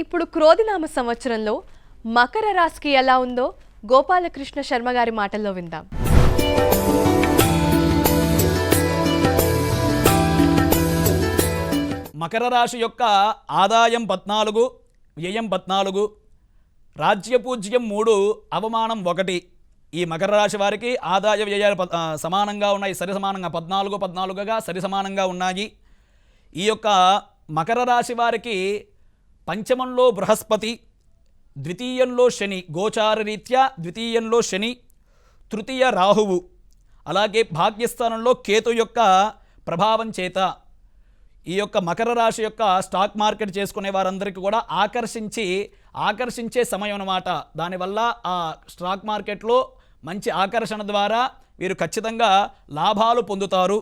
ఇప్పుడు క్రోధినామ సంవత్సరంలో మకర రాశికి ఎలా ఉందో గోపాలకృష్ణ శర్మ గారి మాటల్లో విందాం. మకర రాశి యొక్క ఆదాయం 14, వ్యయం 14, రాజ్యపూజ్యం 3, అవమానం 1. ఈ మకర రాశి వారికి ఆదాయ వ్యయాలు సమానంగా ఉన్నాయి, సరి సమానంగా 14గా సరి సమానంగా ఉన్నాయి. ఈ యొక్క మకర రాశి వారికి పంచమంలో బృహస్పతి, ద్వితీయంలో శని, గోచారరీత్యా ద్వితీయంలో శని, తృతీయ రాహువు, అలాగే భాగ్యస్థానంలో కేతు యొక్క ప్రభావం చేత ఈ యొక్క మకర రాశి యొక్క స్టాక్ మార్కెట్ చేసుకునే వారందరికీ కూడా ఆకర్షించే సమయం అన్నమాట. దానివల్ల ఆ స్టాక్ మార్కెట్లో మంచి ఆకర్షణ ద్వారా వీరు ఖచ్చితంగా లాభాలు పొందుతారు.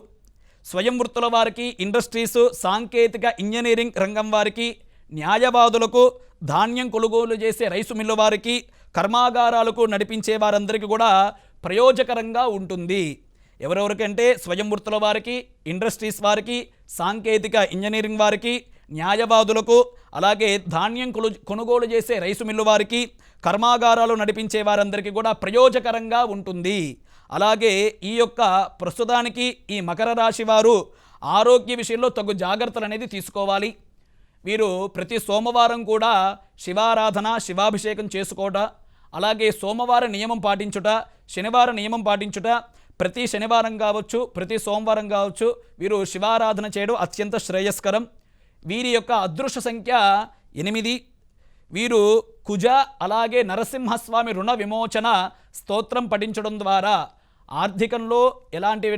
స్వయం వృత్తుల వారికి, ఇండస్ట్రీసు, సాంకేతిక ఇంజనీరింగ్ రంగం వారికి, న్యాయవాదులకు, ధాన్యం కొనుగోలు చేసే రైసు మిల్లు వారికి, కర్మాగారాలకు నడిపించే వారందరికీ కూడా ప్రయోజకరంగా ఉంటుంది. ఎవరెవరికంటే స్వయం వృత్తుల వారికి, ఇండస్ట్రీస్ వారికి, సాంకేతిక ఇంజనీరింగ్ వారికి, న్యాయవాదులకు, అలాగే ధాన్యం కొనుగోలు చేసే రైసు మిల్లు వారికి, కర్మాగారాలు నడిపించే వారందరికీ కూడా ప్రయోజకరంగా ఉంటుంది. అలాగే ఈ యొక్క ప్రస్తుతానికి ఈ మకర రాశి వారు ఆరోగ్య విషయంలో తగు జాగ్రత్తలు అనేది తీసుకోవాలి. వీరు ప్రతి సోమవారం కూడా శివారాధన, శివాభిషేకం చేసుకోవట, అలాగే సోమవార నియమం పాటించుట, శనివారం నియమం పాటించుట, ప్రతి శనివారం కావచ్చు, ప్రతి సోమవారం కావచ్చు వీరు శివారాధన చేయడం అత్యంత శ్రేయస్కరం. వీరి యొక్క అదృష్ట సంఖ్య 8. వీరు కుజ, అలాగే నరసింహస్వామి రుణ విమోచన స్తోత్రం పఠించడం ద్వారా ఆర్థికంలో ఎలాంటి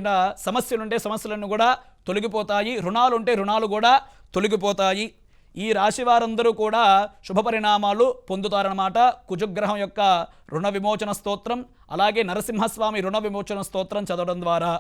సమస్యలుంటే సమస్యలను కూడా తొలగిపోతాయి, రుణాలుంటే రుణాలు కూడా తొలగిపోతాయి. ఈ రాశి వారందరూ కూడా శుభ పరిణామాలు పొందుతారన్నమాట. కుజగ్రహం యొక్క రుణ విమోచన స్తోత్రం, అలాగే నరసింహస్వామి రుణ విమోచన స్తోత్రం చదవడం ద్వారా.